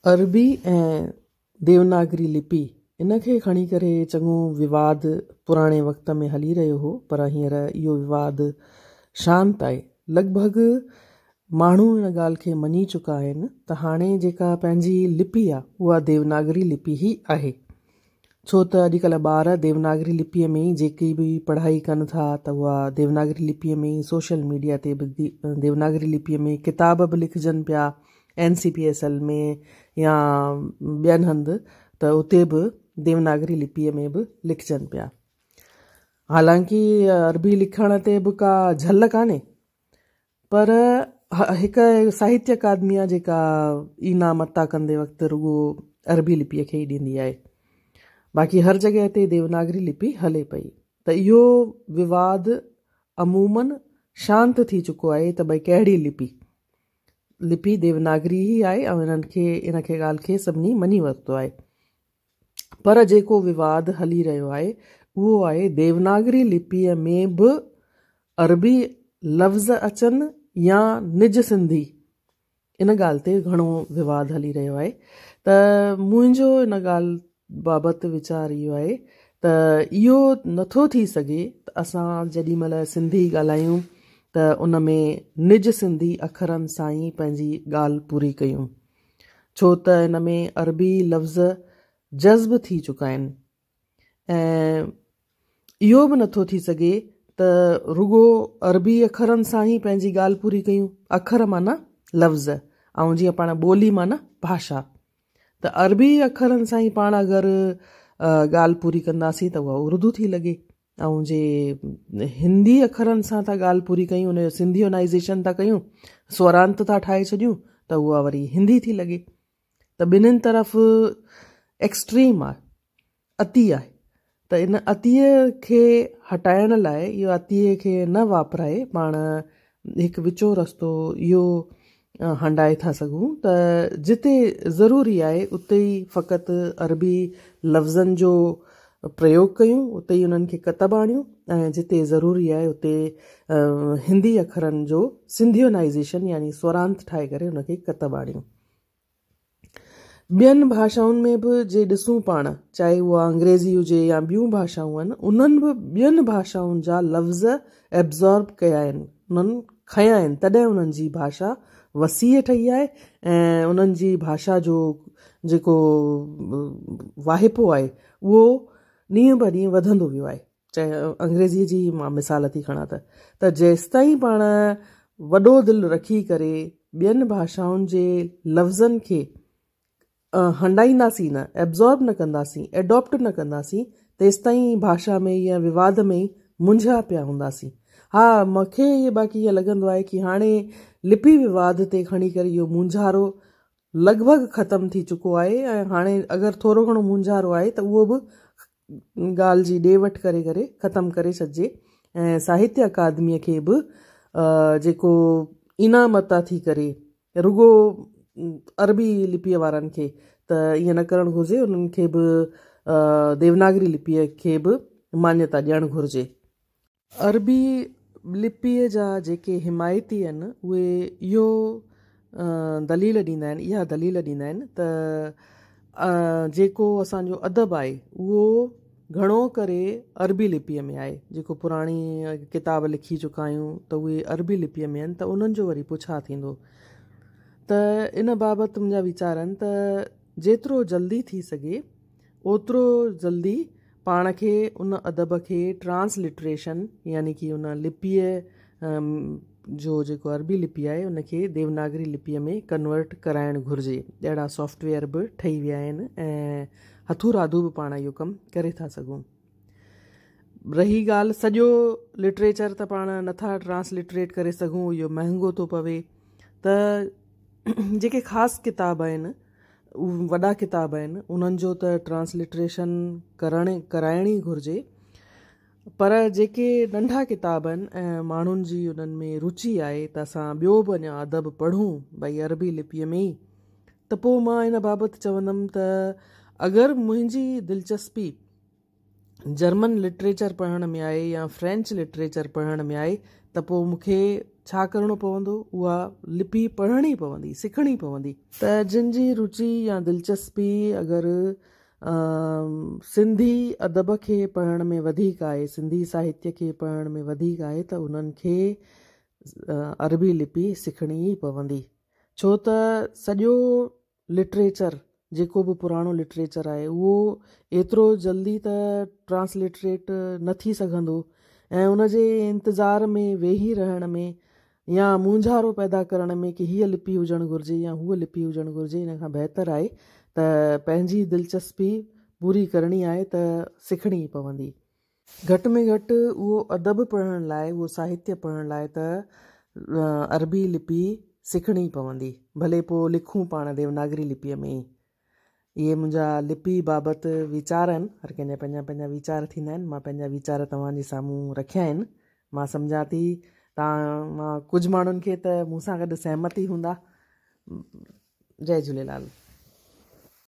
अरबी ऐं देवनागरी लिपि इन खे खणी करे चङो विवाद पुराणे वक़्त में हली रहियो हो, पर हींअर इहो विवाद शांत आहे। लॻभॻि माण्हू इन ॻाल्हि खे मञी चुका आहिनि त हाणे जेका पंहिंजी लिपि आहे उहा देवनागरी लिपि ई आहे। छो त अॼुकल्ह ॿार देवनागरी लिपीअ में ई जेकी बि पढ़ाई कनि था त उहा देवनागरी लिपीअ में ई, सोशल मीडिया ते बि देवनागरी लिपीअ में किताब बि लिखजनि पिया, NCPSL में या ॿियनि हंधि, त उते बि देवनागरी लिपीअ में बि लिखजनि पिया। हालांकि अरबी लिखण ते बि का झल कान्हे, पर हिकु साहित्य अकादमी आहे जेका इनाम अता कंदे वक़्तु रुॻो अरबी लिपीअ खे ई ॾींदी आहे। बाक़ी हर जॻह ते देवनागरी लिपि हले पई। त इहो विवाद अमूमन शांत थी चुको आहे त भई कहिड़ी लिपि देवनागरी ई आहे ऐं इन ॻाल्हि खे सभिनी मञी वरितो आहे। पर जेको विवाद हली रहियो आहे उहो आहे देवनागरी लिपीअ में बि अरबी लफ़्ज़ अचनि या निज सिंधी। इन ॻाल्हि ते घणो विवाद हली रहियो आहे। त मुंहिंजो इन ॻाल्हि बाबति वीचार इहो आहे त इहो नथो थी सघे त असां जेॾी महिल सिंधी ॻाल्हायूं त उन में निज सिंधी अखरनि सां ई पंहिंजी ॻाल्हि पूरी कयूं। छो त इन में अरबी लफ़्ज़ जज़्ब थी चुका आहिनि ऐं इहो बि नथो थी सघे त रुॻो अरबी अखरनि सां ई पंहिंजी ॻाल्हि पूरी कयूं। अखर माना लफ़्ज़, ऐं जीअं पाण ॿोली माना भाषा। त अरबी अखरनि सां ई पाण अगरि ॻाल्हि पूरी कंदासीं त उहा उर्दू थी लॻे, ऐं जे हिंदी अखरनि सां था ॻाल्हि पूरी कयूं, उनजो सिंधियोनाइज़ेशन था कयूं, स्वरांत था ठाहे छॾियूं, त उहा वरी हिंदी थी लॻे। त ॿिन्हिनि तरफ़ एक्सट्रीम आहे, अति आहे। त इन अतीअ खे हटाइण लाइ, इहो अतीअ खे न वापराए पाण हिकु विचो रस्तो इहो हंडाए था सघूं त जिते ज़रूरी आहे उते ई फ़क़ति अरबी लफ़्ज़नि जो प्रयोग कयूं, उते ई उन्हनि खे कतब आणियूं, ऐं जिते ज़रूरी आहे उते हिंदी अखरनि जो सिंधियोनाइज़ेशन यानी स्वरांत ठाहे करे उनखे कतब आणियूं। ॿियनि भाषाउनि में बि जे ॾिसूं पाण, चाहे उहा अंग्रेज़ी हुजे या ॿियूं भाषाऊं आहिनि, उन्हनि बि ॿियनि भाषाउनि जा लफ़्ज़ एब्ज़ॉर्ब कया आहिनि, उन्हनि खया आहिनि, तॾहिं उन्हनि जी भाषा वसीअ ठही आहे ऐं उन्हनि जी भाषा जो जेको वाहिपो आहे उहो ॾींहं ब ॾींहुं वधंदो वियो आहे। चाहे अंग्रेज़ीअ जी मां मिसाल थी खणां त जेसिताईं पाण वॾो दिलि रखी करे ॿियनि भाषाउनि जे लफ़्ज़नि खे हंडाईंदासीं न, एब्ज़ॉर्ब न कंदासीं, एडॉप्ट न कंदासीं, तेसिताईं भाषा में या विवाद में ई मुंझा पिया हूंदासीं। हा, मूंखे इहे बाक़ी ईअं लॻंदो आहे कि हाणे लिपि विवाद ते खणी करे इहो मुंझारो लॻभॻि ख़तमु थी चुको आहे ऐं हाणे अगरि थोरो घणो मुंझारो आहे त उहो बि ॻाल्हि जी ॾे वठि करे करे ख़तमु करे छॾिजे ऐं साहित्य अकादमीअ खे बि जेको इनाम अता थी करे रुॻो अरबी लिपीअ वारनि खे त ईअं न करणु घुरिजे, उन्हनि खे बि देवनागरी लिपीअ खे बि मान्यता ॾियणु घुरिजे। अरबी लिपीअ जा जेके हिमायती आहिनि उहे इहो दलील ॾींदा आहिनि, इहा दलील ॾींदा आहिनि त जेको असांजो अदब आहे उहो घणो करे अरबी लिपीअ में आहे। जेको पुराणी किताब लिखी चुका आहियूं त उहे अरबी लिपीअ में आहिनि, त उन्हनि जो वरी पोइ छा थींदो। त इन बाबति मुंहिंजा वीचार आहिनि त जेतिरो जल्दी थी सघे ओतिरो जल्दी पाण खे उन अदब खे ट्रांसलिट्रेशन यानी कि उन लिपीअ जो जेको अरबी लिपि आहे उनखे देवनागरी लिपीअ में कन्वर्ट कराइणु घुरिजे। अहिड़ा सॉफ्टवेयर बि ठही विया आहिनि ऐं हथू रादू बि पाण इहो कमु करे था सघूं। रही ॻाल्हि सॼो लिटरेचर त पाण नथा ट्रांसलिट्रेट करे सघूं, इहो महांगो थो पवे। त जेके ख़ासि किताब आहिनि, वॾा किताब आहिनि, उन्हनि जो त ट्रांसलिट्रेशन कराइणी घुरिजे। पर जेके नंढा किताब आहिनि ऐं माण्हुनि जी उन्हनि में रुचि आहे त असां ॿियो बि अञा अदब पढ़ूं भई अरबी लिपीअ में ई, त पोइ मां इन बाबति चवंदमि त अगरि मुंहिंजी दिलचस्पी जर्मन लिटरेचर पढ़ण में आहे या फ्रेंच लिटरेचर पढ़ण में आहे त पोइ मूंखे छा करिणो पवंदो, उहा लिपि पढ़णी पवंदी, सिखणी पवंदी। त जिन जी रुचि या दिलचस्पी अगरि सिंधी अदब खे पढ़ण में वधीक आहे, सिंधी साहित्य खे पढ़ण में वधीक आहे, त उन्हनि खे अरबी लिपि सिखणी ई पवंदी। छो त सॼो लिटरेचर, जेको बि पुराणो लिटरेचर आहे, उहो एतिरो जल्दी त ट्रांसलिटरेट न थी सघंदो, ऐं उनजे इंतज़ार में वेही रहण में या मूंझारो पैदा करण में कि हीअ लिपि हुजणु घुरिजे या हूअ लिपि हुजणु घुरिजे, इन खां बहितर आहे त पंहिंजी दिलचस्पी पूरी करणी आहे त सिखणी पवंदी। घटि में घटि उहो अदब पढ़ण लाइ, उहो साहित्य पढ़ण लाइ त अरबी लिपि सिखणी पवंदी, भले पोइ लिखूं पाण देवनागरी लिपीअ में ई। इहे मुंहिंजा लिपि बाबति वीचार आहिनि। हर कंहिंजा पंहिंजा पंहिंजा वीचार थींदा आहिनि। मां पंहिंजा वीचार तव्हांजे साम्हूं रखिया आहिनि। मां सम्झां थी मां कुझु माण्हुनि खे त मूंसां गॾु सहमति हूंदा। जय झूलेलाल।